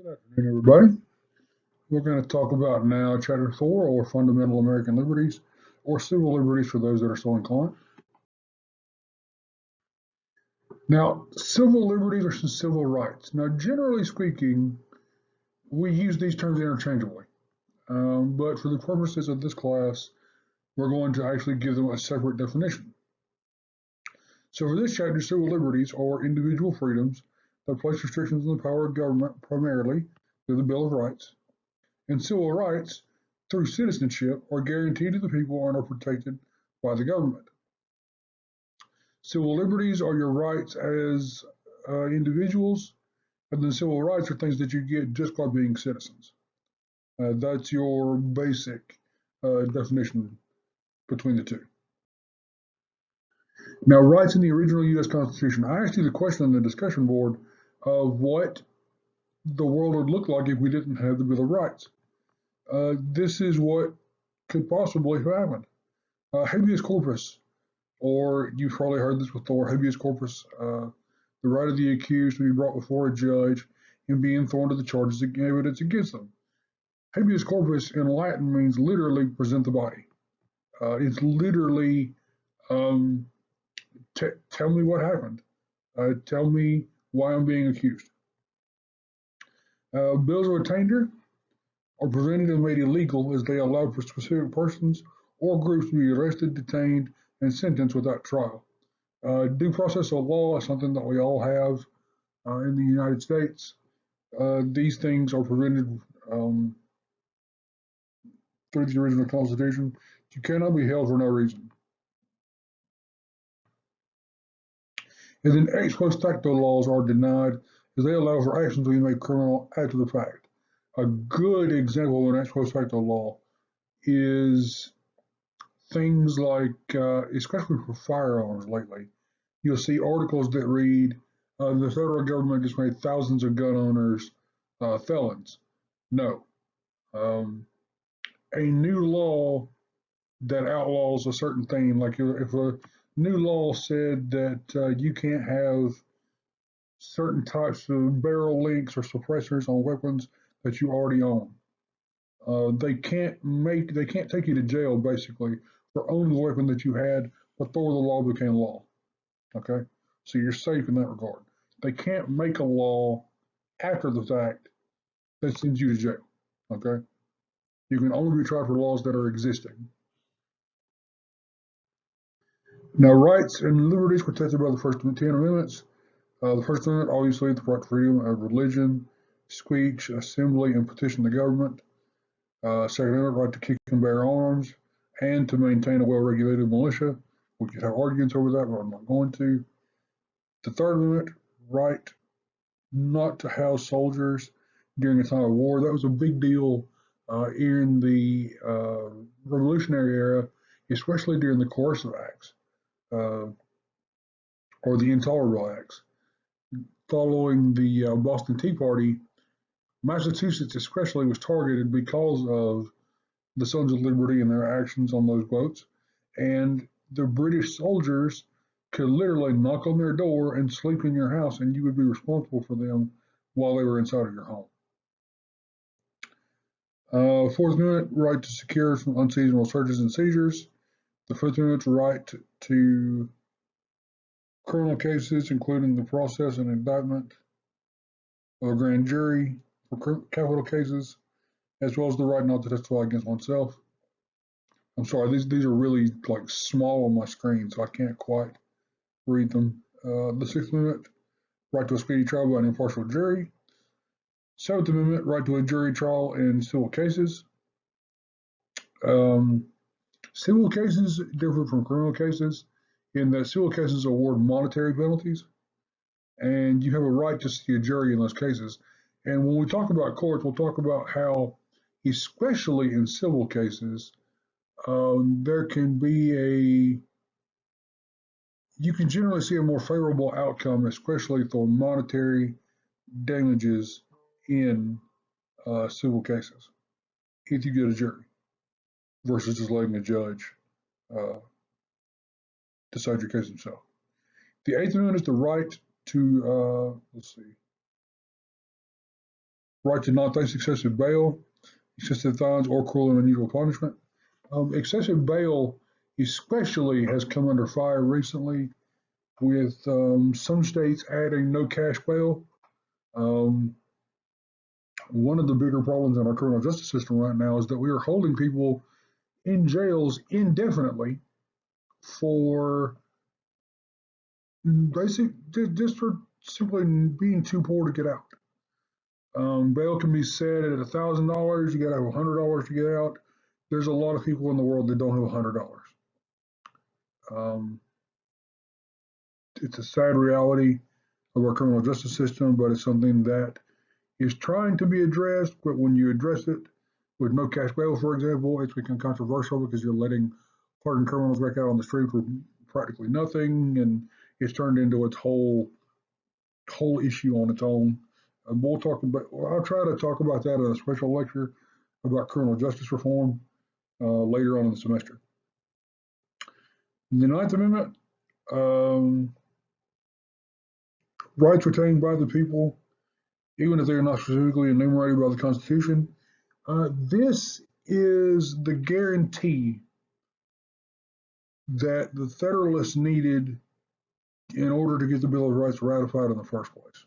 Good afternoon, everybody. We're going to talk about now Chapter 4, or Fundamental American Liberties, or Civil Liberties for those that are so inclined. Now, civil liberties are civil rights. Now, generally speaking, we use these terms interchangeably, but for the purposes of this class, we're going to actually give them a separate definition. So for this chapter, civil liberties are individual freedoms that place restrictions on the power of government primarily through the Bill of Rights, and civil rights through citizenship are guaranteed to the people and are protected by the government. Civil liberties are your rights as individuals, and then civil rights are things that you get just by being citizens. That's your basic definition between the two. Now, rights in the original U.S. Constitution. I asked you the question on the discussion board of what the world would look like if we didn't have the Bill of Rights. This is what could possibly have happened. Habeas corpus, or you've probably heard this before, habeas corpus, the right of the accused to be brought before a judge and be informed of the charges and evidence against them. Habeas corpus in Latin means literally present the body. It's literally tell me what happened. Tell me why I'm being accused. Bills of attainder are prevented and made illegal as they allow for specific persons or groups to be arrested, detained, and sentenced without trial. Due process of law is something that we all have in the United States. These things are prevented through the original Constitution. You cannot be held for no reason. And then ex post facto laws are denied as they allow for actions to be made criminal after the fact. A good example of an ex post facto law is things like, especially for firearms lately, you'll see articles that read, the federal government just made thousands of gun owners felons. No. A new law that outlaws a certain thing, like if a new law said that you can't have certain types of barrel links or suppressors on weapons that you already own, they can't take you to jail basically for owning the weapon that you had before the law became law. Okay, so you're safe in that regard. They can't make a law after the fact that sends you to jail. Okay, you can only be tried for laws that are existing. Now, rights and liberties protected by the First 10 Amendments. The First Amendment, obviously, the right to freedom of religion, speech, assembly, and petition the government. Second Amendment, right to keep and bear arms, and to maintain a well-regulated militia. We could have arguments over that, but I'm not going to. The Third Amendment, right not to house soldiers during a time of war. That was a big deal in the Revolutionary era, especially during the Coercive Acts or the Intolerable Acts. Following the Boston Tea Party, Massachusetts especially was targeted because of the Sons of Liberty and their actions on those boats. And the British soldiers could literally knock on their door and sleep in your house, and you would be responsible for them while they were inside of your home. Fourth Amendment, right to secure from unseasonable searches and seizures. The Fifth Amendment, right to criminal cases, including the process and indictment of a grand jury for capital cases, as well as the right not to testify against oneself. I'm sorry, these are really like small on my screen, so I can't quite read them. The Sixth Amendment, right to a speedy trial by an impartial jury. Seventh Amendment, right to a jury trial in civil cases. Civil cases differ from criminal cases in that civil cases award monetary penalties, and you have a right to see a jury in those cases. And when we talk about courts, we'll talk about how, especially in civil cases, there can be you can generally see a more favorable outcome, especially for monetary damages in civil cases, if you get a jury versus just letting a judge decide your case himself. The Eighth Amendment is the right to, let's see, right to not face excessive bail, excessive fines, or cruel and unusual punishment. Excessive bail especially has come under fire recently with some states adding no cash bail. Um, One of the bigger problems in our criminal justice system right now is that we are holding people in jails indefinitely for basic, just for simply being too poor to get out. Bail can be set at $1,000. You got to have $100 to get out. There's a lot of people in the world that don't have $100. Um, it's a sad reality of our criminal justice system, but it's something that is trying to be addressed. But when you address it with no cash bail, for example, it's become controversial because you're letting hardened criminals back out on the street for practically nothing, and it's turned into its whole issue on its own. We'll talk about. Well, I'll try to talk about that in a special lecture about criminal justice reform later on in the semester. The Ninth Amendment, um, rights retained by the people, even if they are not specifically enumerated by the Constitution. This is the guarantee that the Federalists needed in order to get the Bill of Rights ratified in the first place.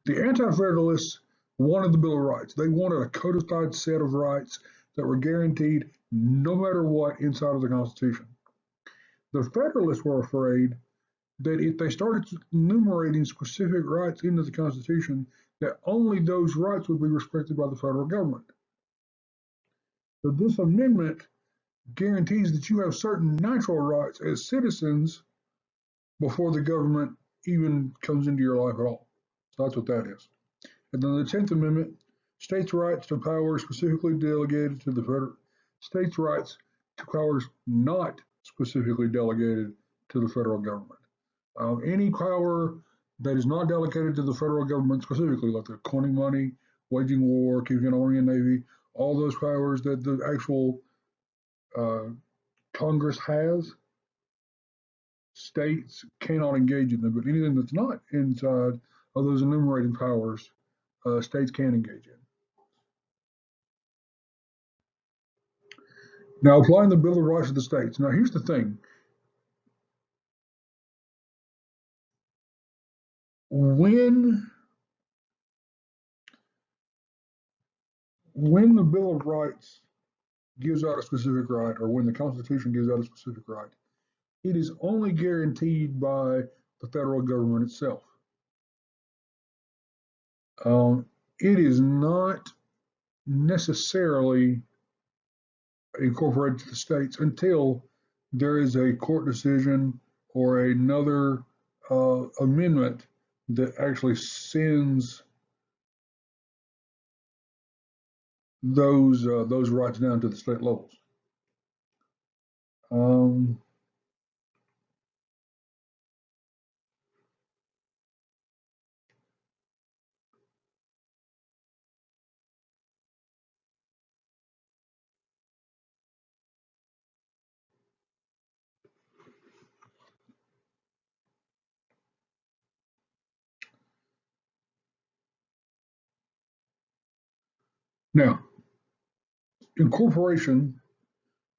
The Anti-Federalists wanted the Bill of Rights. They wanted a codified set of rights that were guaranteed no matter what inside of the Constitution. The Federalists were afraid that if they started enumerating specific rights into the Constitution, that only those rights would be respected by the federal government. So this amendment guarantees that you have certain natural rights as citizens before the government even comes into your life at all. So that's what that is. And then the 10th Amendment, states' rights to powers specifically delegated to the federal, states' rights to powers not specifically delegated to the federal government. Any power that is not delegated to the federal government specifically, like the coining money, waging war, keeping an army and navy, all those powers that the actual Congress has, states cannot engage in them. But anything that's not inside of those enumerated powers, states can engage in. Now, applying the Bill of Rights to the states. Now, here's the thing. When the Bill of Rights gives out a specific right, or when the Constitution gives out a specific right, it is only guaranteed by the federal government itself. It is not necessarily incorporated to the states until there is a court decision or another amendment that actually sends those rights down to the state levels. Um, Now, incorporation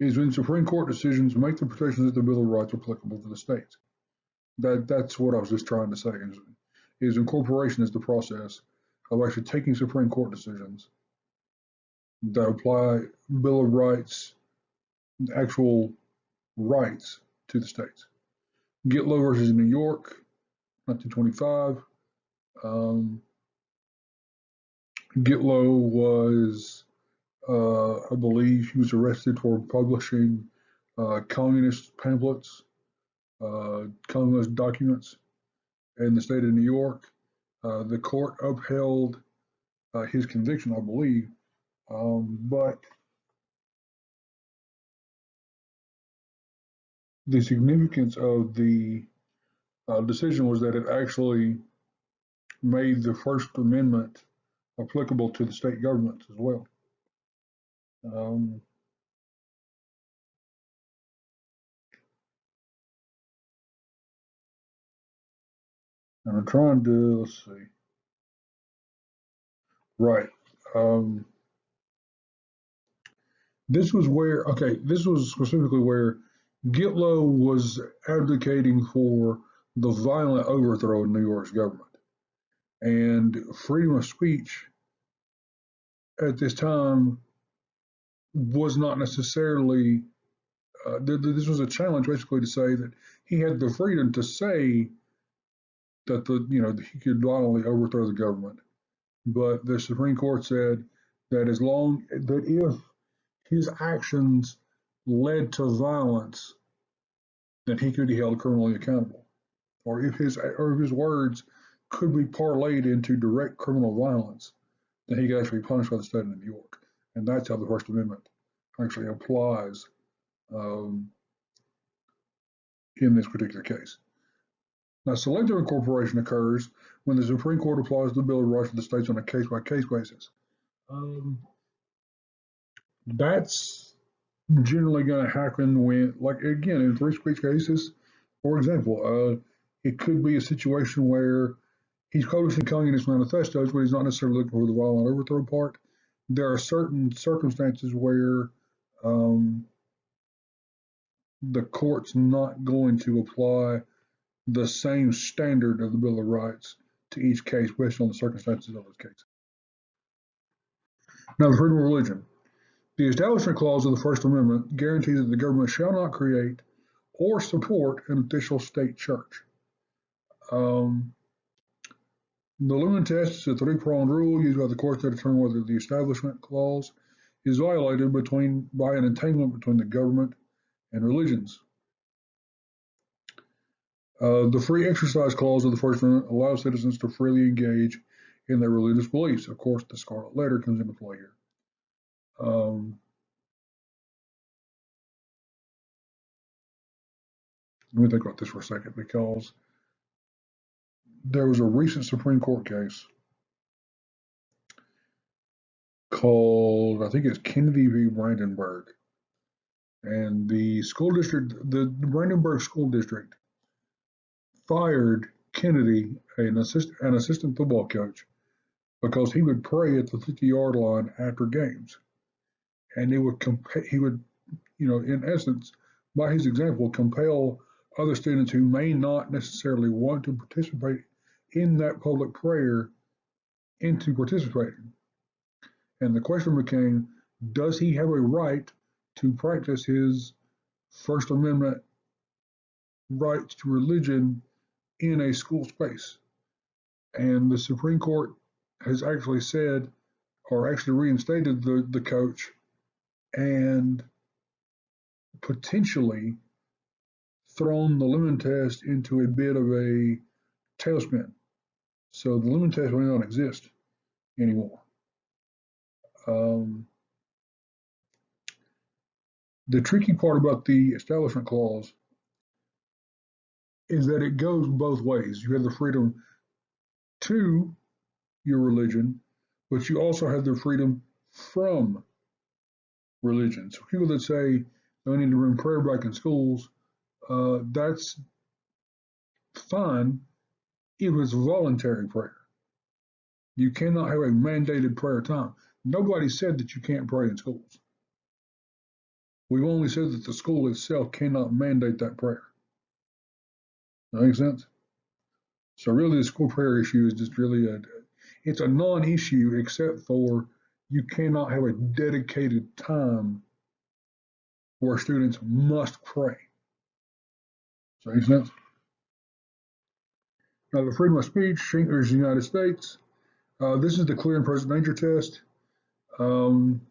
is when Supreme Court decisions make the protections of the Bill of Rights applicable to the states. That's what I was just trying to say. Is incorporation is the process of actually taking Supreme Court decisions that apply Bill of Rights, actual rights to the states. Gitlow versus New York, 1925. Gitlow was, I believe, he was arrested for publishing communist pamphlets, communist documents in the state of New York. The court upheld his conviction, I believe, but the significance of the decision was that it actually made the First Amendment applicable to the state governments as well. Um, and I'm trying to, let's see. Right. Um, this was where, okay, this was specifically where Gitlow was advocating for the violent overthrow of New York's government. And freedom of speech at this time was not necessarily, this was a challenge basically to say that he had the freedom to say that he could violently overthrow the government. But the Supreme Court said that if his actions led to violence, then he could be held criminally accountable. Or if his words could be parlayed into direct criminal violence, then he could actually be punished by the state of New York. And that's how the First Amendment actually applies um, in this particular case. Now, selective incorporation occurs when the Supreme Court applies the Bill of Rights to the states on a case-by-case basis. Um, that's generally going to happen when, like again, in free speech cases, for example, it could be a situation where he's publishing communist manifestos, but he's not necessarily looking for the violent overthrow part. There are certain circumstances where um, the court's not going to apply the same standard of the Bill of Rights to each case based on the circumstances of those cases. Now, the freedom of religion. The Establishment Clause of the First Amendment guarantees that the government shall not create or support an official state church. Um, the Lumen test is a three-pronged rule used by the courts to determine whether the Establishment Clause is violated by an entanglement between the government and religions. The Free Exercise Clause of the First Amendment allows citizens to freely engage in their religious beliefs. Of course, the Scarlet Letter comes into play here. Um, let me think about this for a second because there was a recent Supreme Court case called, I think it's Kennedy v. Brandenburg. And the Brandenburg School District fired Kennedy, an assistant football coach, because he would pray at the 50-yard line after games. And he would, in essence, by his example, compel other students who may not necessarily want to participate in that public prayer into participating. And the question became, does he have a right to practice his First Amendment rights to religion in a school space? And the Supreme Court has actually said, or actually reinstated the coach and potentially thrown the Lemon test into a bit of a tailspin. So the Lemon test may not exist anymore. Um, the tricky part about the Establishment Clause is that it goes both ways. You have the freedom to your religion, but you also have the freedom from religion. So people that say they need to bring prayer back in schools, that's fine if it's voluntary prayer. You cannot have a mandated prayer time. Nobody said that you can't pray in schools. We've only said that the school itself cannot mandate that prayer. That makes sense? So really the school prayer issue is just really it's a non-issue except for you cannot have a dedicated time where students must pray. Does that make sense? Now the freedom of speech is the United States. This is the clear and present danger test. Um,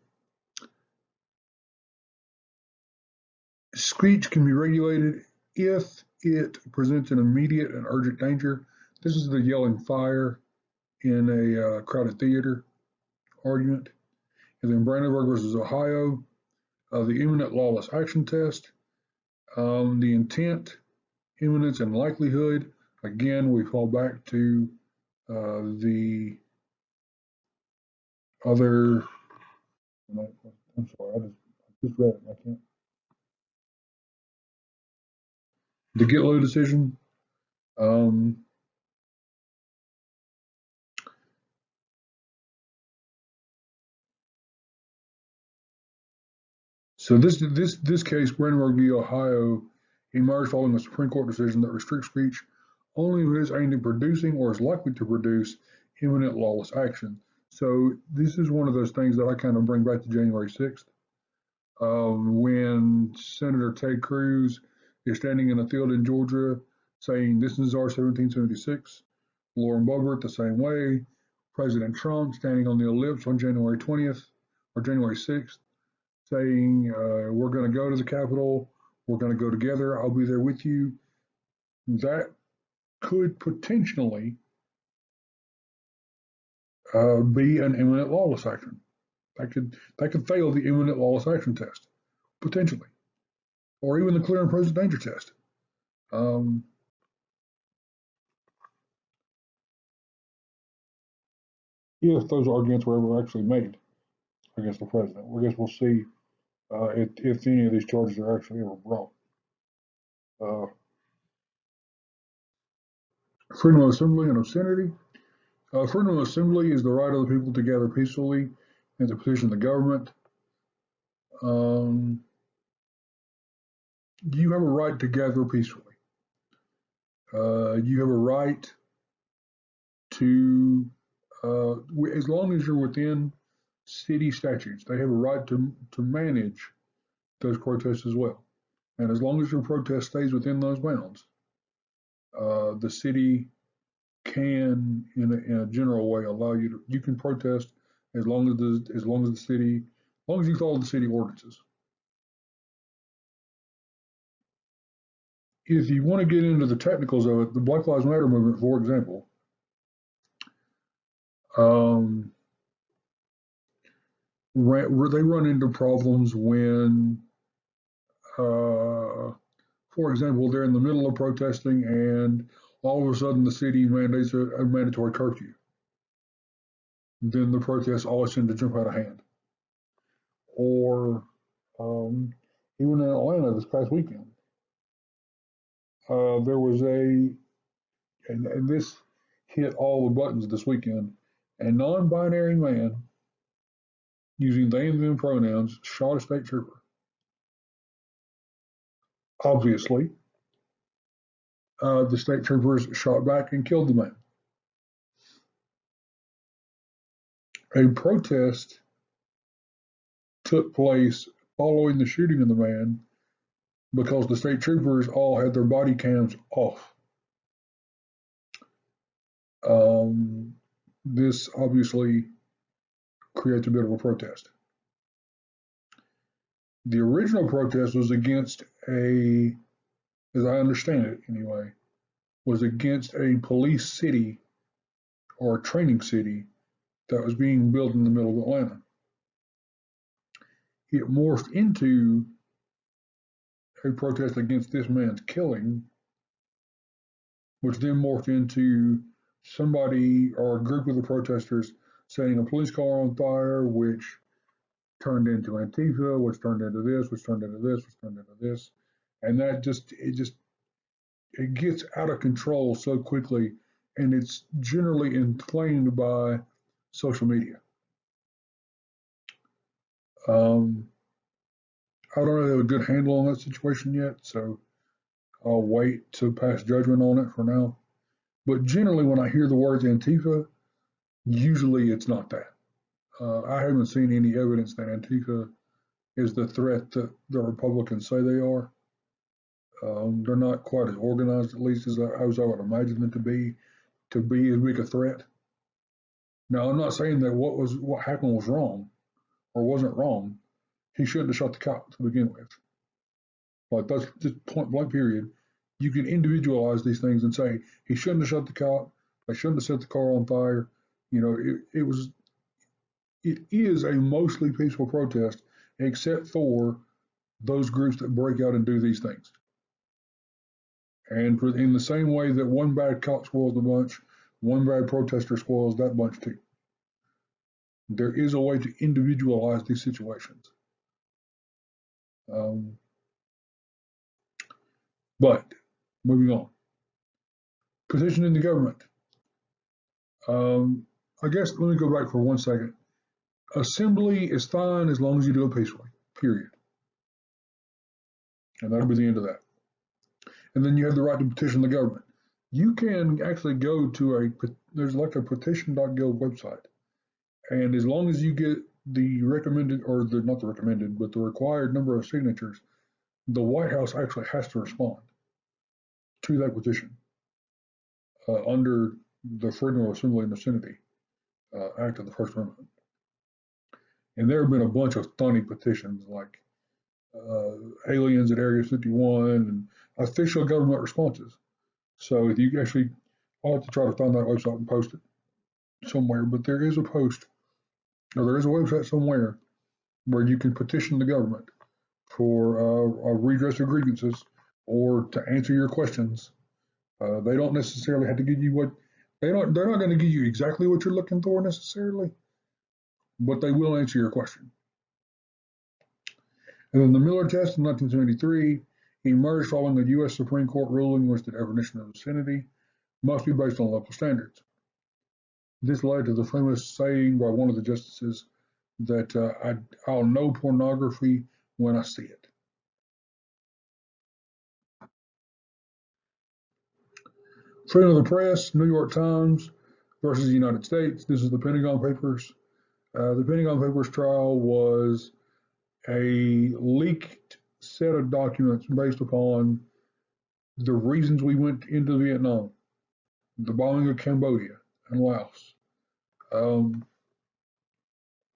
Speech can be regulated if it presents an immediate and urgent danger. This is the yelling fire in a crowded theater argument. And then Brandenburg versus Ohio, the imminent lawless action test, the intent, imminence, and likelihood. Again, we fall back to the other. I'm sorry, I just read it. I can't. The Gitlow decision. Um, So this case, Brandenburg v. Ohio, emerged following a Supreme Court decision that restricts speech only when it is aimed at producing or is likely to produce imminent lawless action. So this is one of those things that I kind of bring back to January 6th, when Senator Ted Cruz is standing in a field in Georgia saying, "This is our 1776." Lauren Boebert the same way. President Trump standing on the ellipse on January 20th or January 6th saying, "We're going to go to the Capitol. We're going to go together. I'll be there with you." That could potentially be an imminent lawless action. That could fail the imminent lawless action test, potentially, or even the clear and present danger test. If those arguments were ever actually made against the president, I guess we'll see if any of these charges are actually ever brought. Freedom of assembly and obscenity. Freedom of assembly is the right of the people to gather peacefully and to petition the government. You have a right to gather peacefully. You have a right to, as long as you're within city statutes, they have a right to manage those protests as well. And as long as your protest stays within those bounds, the city can, in a general way, allow you to. You can protest as long as you follow the city ordinances. If you want to get into the technicals of it, the Black Lives Matter movement, for example, they run into problems when, for example, they're in the middle of protesting and all of a sudden the city mandates a mandatory curfew. Then the protests always tend to jump out of hand. Or even in Atlanta this past weekend, there was and this hit all the buttons this weekend, a non-binary man using they and them pronouns shot a state trooper. Obviously, the state troopers shot back and killed the man. A protest took place following the shooting of the man because the state troopers all had their body cams off. This obviously creates a bit of a protest. The original protest was against as I understand it anyway, was against a police city or a training city that was being built in the middle of Atlanta. It morphed into a protest against this man's killing, which then morphed into somebody or a group of the protesters setting a police car on fire, which turned into Antifa, which turned into this, which turned into this, which turned into this. And that it gets out of control so quickly, and it's generally inflamed by social media. I don't really have a good handle on that situation yet, so I'll wait to pass judgment on it for now. But generally, when I hear the words Antifa, usually it's not that. I haven't seen any evidence that Antifa is the threat that the Republicans say they are. They're not quite as organized, at least as I would imagine them to be as big a threat. Now, I'm not saying that what happened was wrong or wasn't wrong. He shouldn't have shot the cop to begin with. Like, that's just point blank period. You can individualize these things and say he shouldn't have shot the cop. They shouldn't have set the car on fire. You know, it is a mostly peaceful protest, except for those groups that break out and do these things. And in the same way that one bad cop spoils the bunch, one bad protester spoils that bunch too. There is a way to individualize these situations. But moving on. Petitioning the government. I guess let me go back for 1 second. Assembly is fine as long as you do it peacefully, period. And that'll be the end of that. And then you have the right to petition the government. You can actually go to there's like a petition.gov website. And as long as you get the recommended, or not the recommended, but the required number of signatures, the White House actually has to respond to that petition under the Freedom of Assembly and Vicinity Act of the First Amendment. And there have been a bunch of funny petitions like aliens at Area 51 and official government responses. So if you actually, I'll have to try to find that website and post it somewhere, but there is a post, or there is a website somewhere where you can petition the government for a redress of grievances or to answer your questions. They don't necessarily have to give you they're not going to give you exactly what you're looking for necessarily, but they will answer your question. And then the Miller test in 1973 emerged following the U.S. Supreme Court ruling which the definition of vicinity must be based on local standards. This led to the famous saying by one of the justices that I'll know pornography when I see it. Freedom of the press, New York Times versus the United States. This is the Pentagon Papers. The Pentagon Papers trial was a leaked set of documents based upon the reasons we went into Vietnam, the bombing of Cambodia and Laos,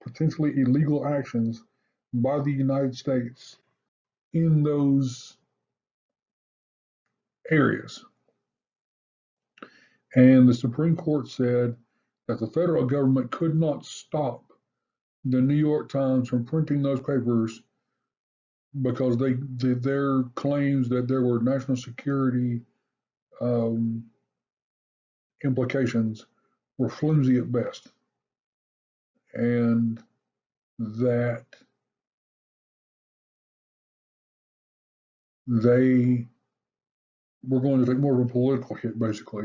potentially illegal actions by the United States in those areas. And the Supreme Court said that the federal government could not stop the New York Times from printing those papers because their claims that there were national security implications were flimsy at best, and that they were going to take more of a political hit, basically,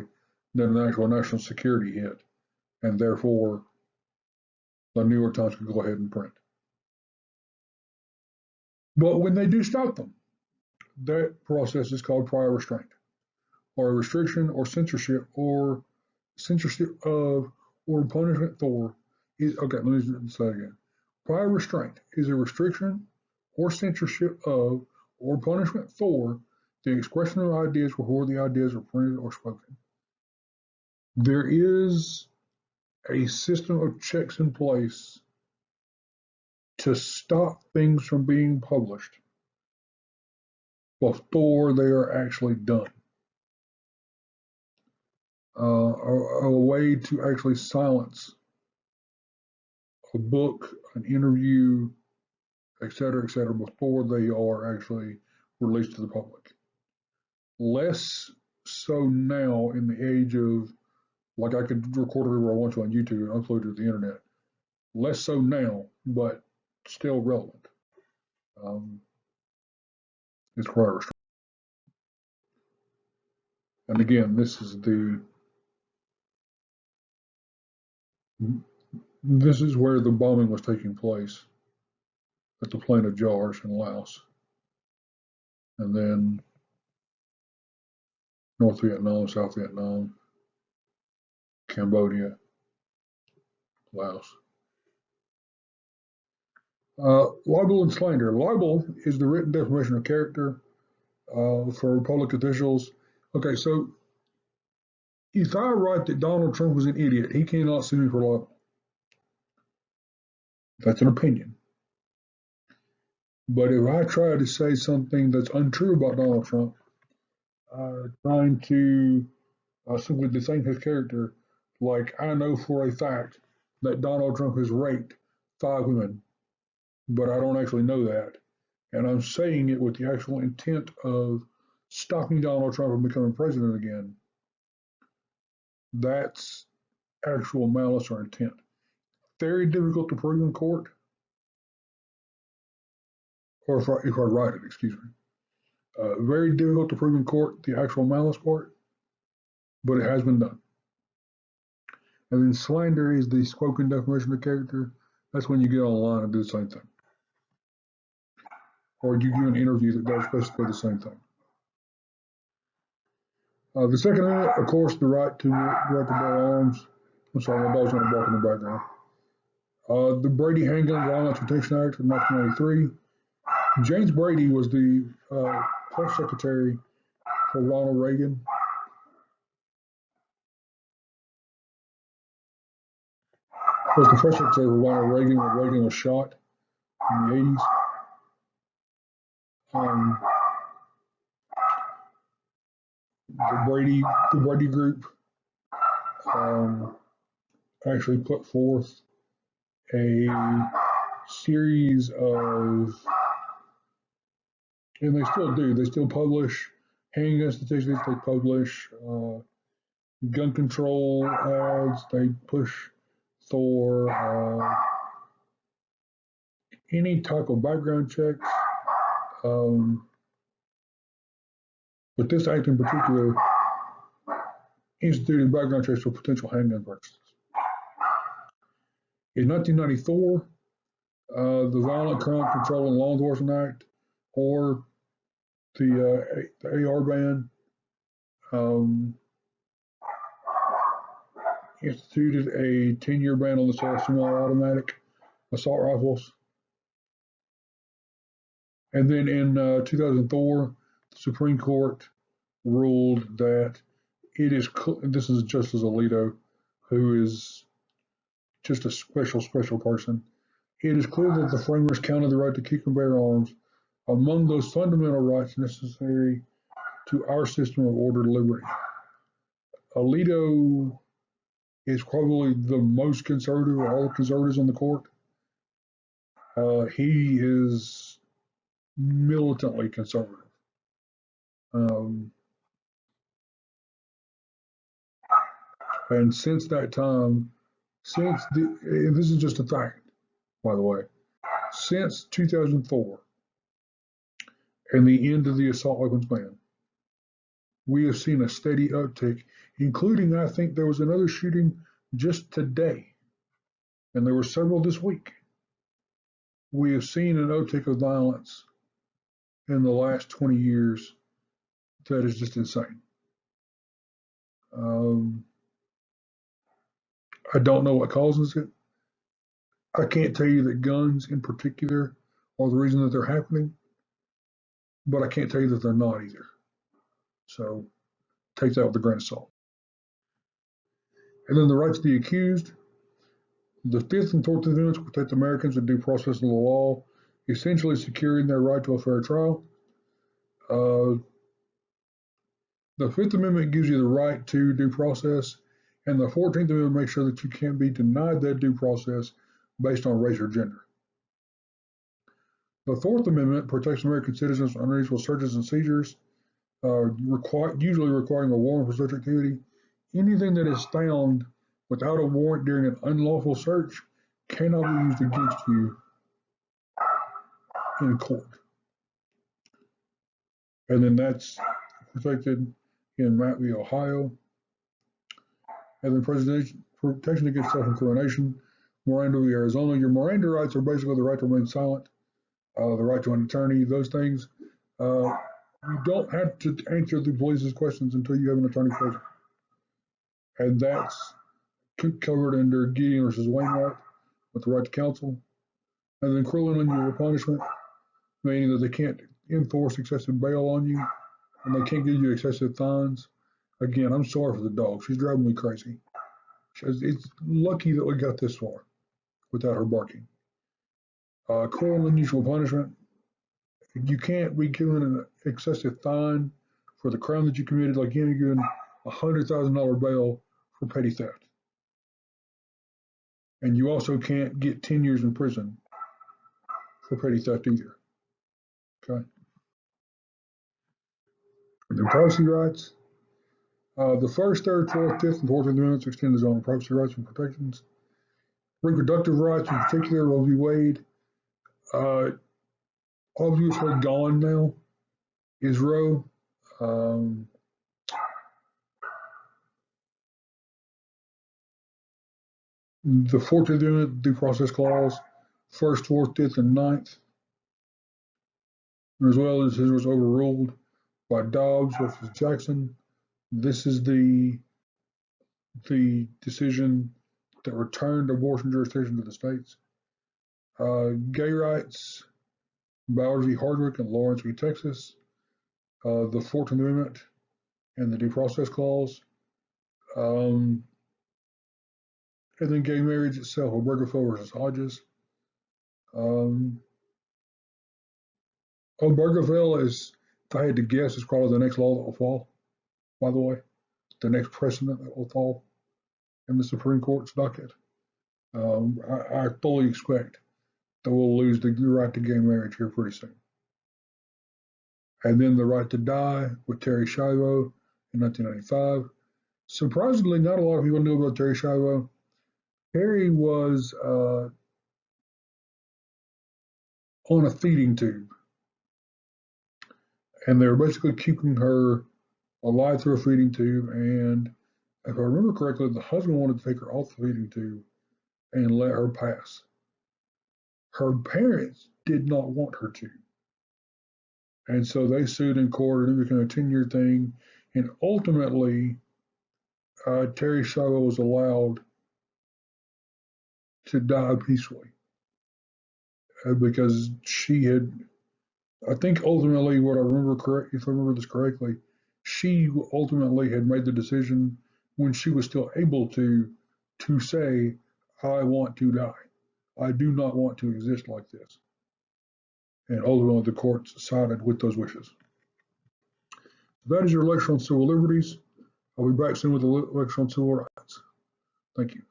than an actual national security hit, and therefore the New York Times could go ahead and print. But when they do stop them, that process is called prior restraint, or a restriction or censorship of or punishment for okay, let me say it again. Prior restraint is a restriction or censorship of or punishment for the expression of ideas before the ideas are printed or spoken. There is a system of checks in place to stop things from being published before they are actually done. A way to actually silence a book, an interview, et cetera, before they are actually released to the public. Less so now in the age of, like I could record whatever I want to on YouTube and upload it to the internet. Less so now, but still relevant. It's prior restraint. And again, this is where the bombing was taking place at the Plain of Jars in Laos. And then North Vietnam, South Vietnam, Cambodia, Laos. Libel and slander. Libel is the written defamation of character for public officials. Okay, so if I write that Donald Trump was an idiot, he cannot sue me for libel. That's an opinion. But if I try to say something that's untrue about Donald Trump, trying to simply defame his character, like I know for a fact that Donald Trump has raped 5 women, but I don't actually know that. And I'm saying it with the actual intent of stopping Donald Trump from becoming president again. That's actual malice or intent. Very difficult to prove in court, or if I write it, excuse me. Very difficult to prove in court, the actual malice part, but it has been done. And then slander is the spoken defamation of character. That's when you get online and do the same thing. or you do an interview that does basically the same thing. The Second Amendment, of course, the right to bear arms. I'm sorry, my dog's going to bark in the background. The Brady Handgun Violence Protection Act of 1993. James Brady was the press secretary for Ronald Reagan. Was the press secretary for Ronald Reagan when Reagan was shot in the 80s. The Brady Group actually put forth a series of, and they still do, they still publish handgun statistics, they publish gun control ads, they push for any type of background checks. But this act in particular instituted background checks for potential handgun purchases. In 1994, the Violent Crime Control and Law Enforcement Act, or the AR ban, instituted a 10-year ban on the sale of semi-automatic assault rifles. And then in 2004, the Supreme Court ruled that it is, this is Justice Alito, who is just a special person. It is clear that the framers counted the right to keep and bear arms among those fundamental rights necessary to our system of order and liberty. Alito is probably the most conservative of all the conservatives on the court. He is militantly conservative. And since that time, and this is just a fact, by the way, since 2004 and the end of the assault weapons ban, we have seen a steady uptick, including, I think there was another shooting just today, and there were several this week. We have seen an uptick of violence in the last 20 years that is just insane. I don't know what causes it. I can't tell you that guns in particular are the reason that they're happening, but I can't tell you that they're not either. So take that with a grain of salt. And then the rights of the accused. The Fifth and 14th Amendments protect Americans with due process of the law, essentially securing their right to a fair trial. The Fifth Amendment gives you the right to due process, and the 14th Amendment makes sure that you can't be denied that due process based on race or gender. The Fourth Amendment protects American citizens from unreasonable searches and seizures, usually requiring a warrant for such activity. Anything that is found without a warrant during an unlawful search cannot be used against you in court. And then that's protected in Matt v. Ohio. And then protection against self-incrimination, Miranda v. Arizona. Your Miranda rights are basically the right to remain silent, the right to an attorney, those things. You don't have to answer the police's questions until you have an attorney present. And that's covered under Gideon versus Wainwright with the right to counsel. And then cruel and unusual punishment, meaning that they can't enforce excessive bail on you and they can't give you excessive fines. Again, I'm sorry for the dog. She's driving me crazy. It's lucky that we got this far without her barking. Cruel and unusual punishment. You can't be given an excessive fine for the crime that you committed, like you can't be given $100,000 bail for petty theft. And you also can't get 10 years in prison for petty theft either. Okay. And then privacy rights. The first, third, fourth, fifth, and 14th Amendments extend the zone of privacy rights and protections. Reproductive rights, in particular, Roe v. Wade. Obviously gone now is Roe. The 14th Amendment due process clause, first, fourth, fifth, and ninth. as well as his was overruled by Dobbs versus Jackson. This is the decision that returned abortion jurisdiction to the states. Gay rights, Bowers v. Hardwick and Lawrence v. Texas. The 14th Amendment and the Due Process Clause. And then gay marriage itself, Obergefell versus Hodges. Obergefell is, if I had to guess, is probably the next law that will fall, by the way. The next precedent that will fall in the Supreme Court's docket. I fully expect that we'll lose the right to gay marriage here pretty soon. And then the right to die with Terry Schiavo in 1995. Surprisingly, not a lot of people knew about Terry Schiavo. Terry was on a feeding tube, and they were basically keeping her alive through a feeding tube. And if I remember correctly, the husband wanted to take her off the feeding tube and let her pass. Her parents did not want her to. And so they sued in court, and it became a 10-year thing. And ultimately, Terry Schiavo was allowed to die peacefully because she had, I think ultimately what I remember correct, if I remember this correctly, she ultimately had made the decision when she was still able to say, I want to die. I do not want to exist like this. And ultimately the courts sided with those wishes. That is your lecture on civil liberties. I'll be back soon with a lecture on civil rights. Thank you.